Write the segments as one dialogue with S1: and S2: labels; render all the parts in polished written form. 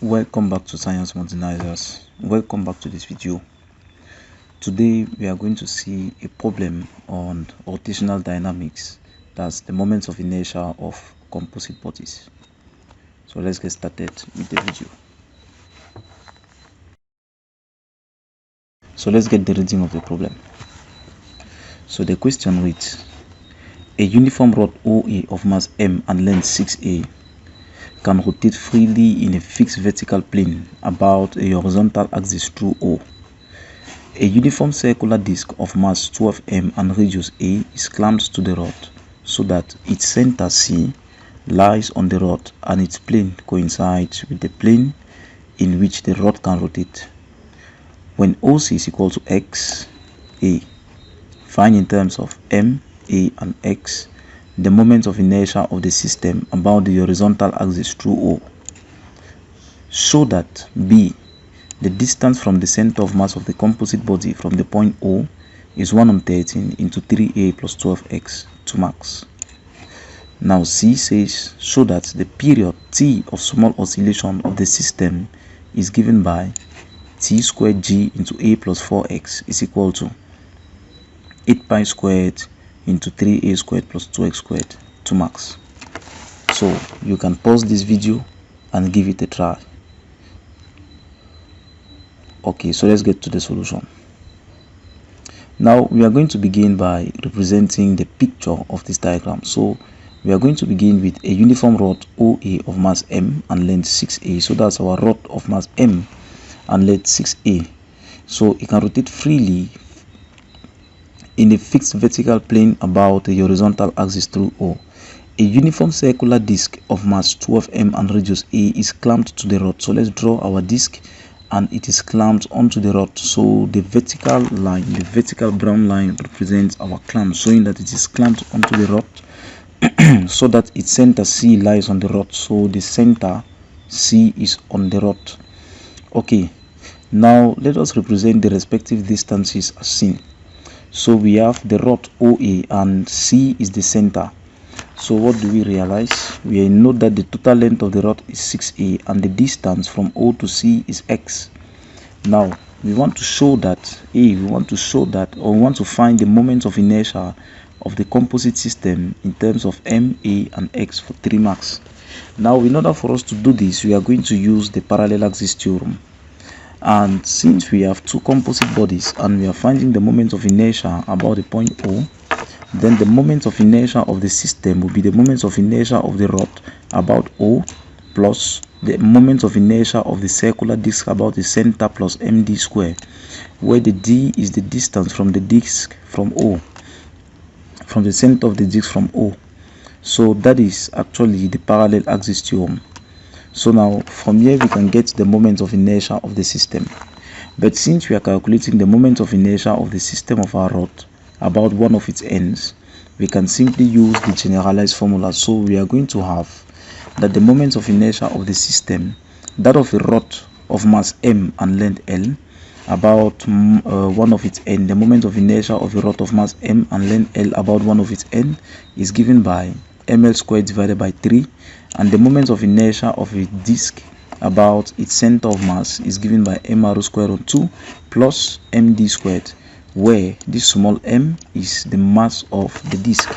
S1: Welcome back to Science Modernizers. Welcome back to this video. Today we are going to see a problem on rotational dynamics, that's the moments of inertia of composite bodies. So let's get started with the video. So let's get the reading of the problem. So the question reads: a uniform rod OA of mass m and length 6a can rotate freely in a fixed vertical plane about a horizontal axis through O. A uniform circular disc of mass 12m and radius a is clamped to the rod so that its center C lies on the rod and its plane coincides with the plane in which the rod can rotate. When OC is equal to x, a, find in terms of m, a and x the moment of inertia of the system about the horizontal axis through O. Show that b, the distance from the center of mass of the composite body from the point O is 113 into 3a plus 12x to max. Now C says show that the period t of small oscillation of the system is given by t squared g into a plus 4x is equal to 8 pi squared into 3a squared plus 2x squared to max. So you can pause this video and give it a try. Okay, so let's get to the solution. Now we are going to begin by representing the picture of this diagram. So we are going to begin with a uniform rod OA of mass m and length 6a. So that's our rod of mass m and length 6a. So it can rotate freely in a fixed vertical plane about the horizontal axis through O. A uniform circular disc of mass 12m and radius a is clamped to the rod. So let's draw our disc, and it is clamped onto the rod. So the vertical line, the vertical brown line, represents our clamp, showing that it is clamped onto the rod so that its center C lies on the rod. So the center C is on the rod. Okay, now let us represent the respective distances as seen. So we have the rod OA and C is the center. So what do we realize? We know that the total length of the rod is 6a and the distance from O to C is x. Now we want to show that we want to find the moment of inertia of the composite system in terms of m, a and x for 3 marks. Now in order for us to do this, we are going to use the parallel axis theorem. And since we have two composite bodies and we are finding the moment of inertia about the point O, then the moment of inertia of the system will be the moment of inertia of the rod about O plus the moment of inertia of the circular disc about the center plus md square, where the d is the distance from the disc from O, from the center of the disc from O. So that is actually the parallel axis theorem. So now from here we can get the moment of inertia of the system. But since we are calculating the moment of inertia of the system of our rod about one of its ends, we can simply use the generalized formula. So we are going to have that the moment of inertia of the system, that of a rod of mass m and length l about one of its end, the moment of inertia of a rod of mass m and length l about one of its end is given by ml squared divided by 3, and the moment of inertia of a disc about its center of mass is given by mr squared on 2 plus md squared, where this small m is the mass of the disc.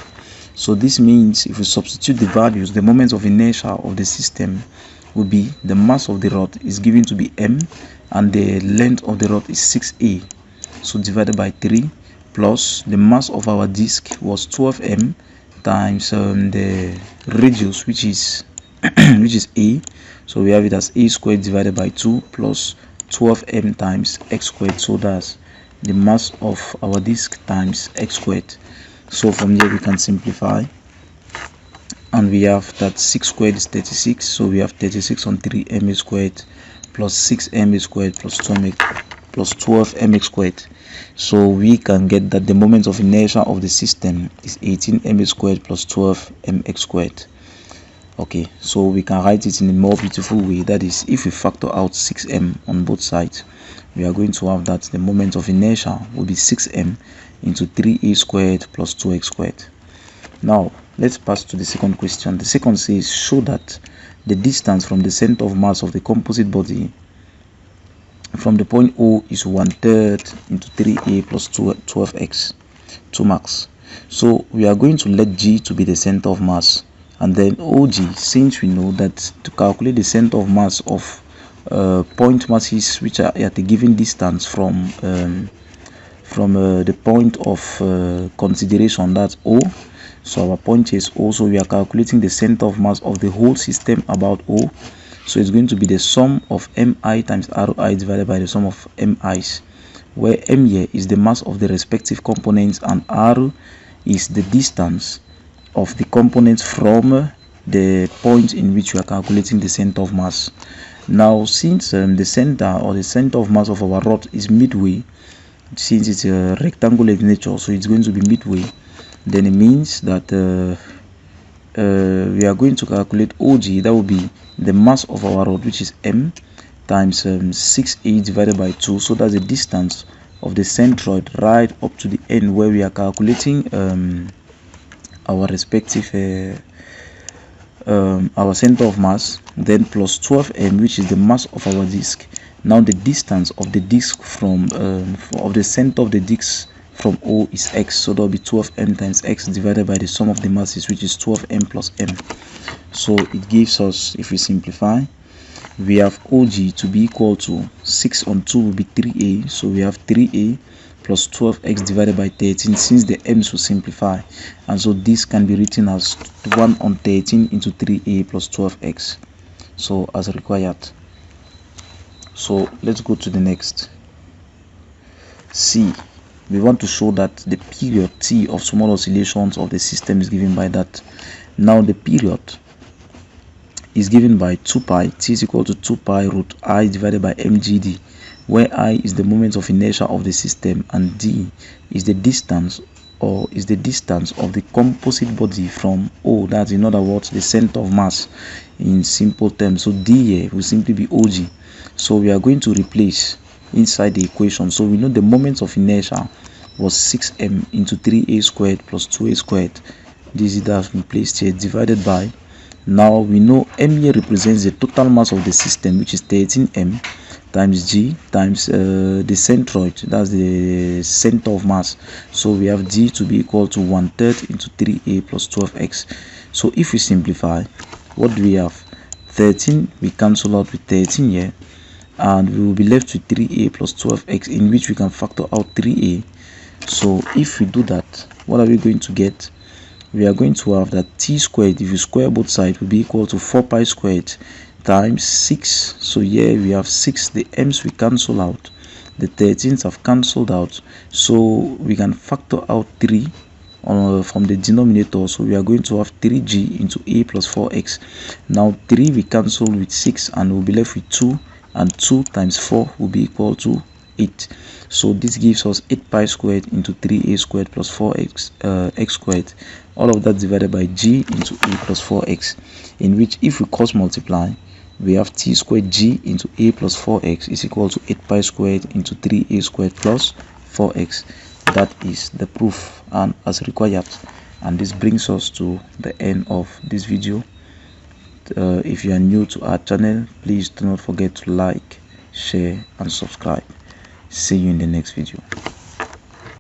S1: So this means if we substitute the values, the moment of inertia of the system will be the mass of the rod is given to be m and the length of the rod is 6a, so divided by 3 plus the mass of our disc was 12m times the radius which is a, so we have it as a squared divided by 2 plus 12m times x squared. So that's the mass of our disc times x squared. So from here we can simplify, and we have that 6 squared is 36, so we have 36 on 3 mx squared plus 6 mx squared plus 12 mx squared. So we can get that the moment of inertia of the system is 18 mx squared plus 12 mx squared. Okay, so we can write it in a more beautiful way. That is, if we factor out 6m on both sides, we are going to have that the moment of inertia will be 6m into 3a squared plus 2x squared. Now let's pass to the second question. The second says show that the distance from the center of mass of the composite body from the point O is 1/3 into 3a plus 12x, 2 marks. So we are going to let G to be the center of mass, and then OG, since we know that to calculate the center of mass of point masses which are at a given distance from the point of consideration, that's O. So our point is O, so we are calculating the center of mass of the whole system about O. So it's going to be the sum of mi times Ri divided by the sum of mi's, where m here is the mass of the respective components and R is the distance of the components from the point in which we are calculating the center of mass. Now, since the center of mass of our rod is midway, since it's a rectangular in nature, so it's going to be midway, then it means that we are going to calculate OG. That will be the mass of our rod, which is m, times 6a divided by 2. So that's the distance of the centroid right up to the end where we are calculating our respective our center of mass, then plus 12m, which is the mass of our disc. Now the distance of the disc from of the center of the disc from O is x, so that will be 12m times x divided by the sum of the masses, which is 12m plus m. So it gives us, if we simplify, we have OG to be equal to 6 on 2 will be 3a, so we have 3a plus 12x divided by 13, since the m's will simplify, and so this can be written as 1 on 13 into 3a plus 12x, so as required. So let's go to the next. C. We want to show that the period t of small oscillations of the system is given by that. Now the period is given by 2 pi, t is equal to 2 pi root I divided by mgd, where I is the moment of inertia of the system and d is the distance of the composite body from O, that's in other words the center of mass in simple terms. So d here will simply be OG. So we are going to replace inside the equation. So we know the moment of inertia was 6m into 3a squared plus 2a squared. This is that has been placed here, divided by, now we know m here represents the total mass of the system, which is 13m, times g times the centroid, that's the center of mass. So we have g to be equal to 1/3 into 3a plus 12x. So if we simplify, what do we have? 13 we cancel out with 13 here, and we will be left with 3a plus 12x, in which we can factor out 3a. So if we do that, what are we going to get? We are going to have that t squared, if you square both sides, will be equal to 4 pi squared times 6. So here we have 6, the m's we cancel out, the 13s have cancelled out, so we can factor out 3 from the denominator. So we are going to have 3g into a plus 4x. Now 3 we cancel with 6 and we'll be left with 2, and 2 times 4 will be equal to 8. So this gives us 8 pi squared into 3a squared plus 4x x squared, all of that divided by g into a plus 4x, in which if we cross multiply, we have t squared g into a plus 4x is equal to 8 pi squared into 3a squared plus 4x. That is the proof and as required. And this brings us to the end of this video. If you are new to our channel, please do not forget to like, share and subscribe. See you in the next video.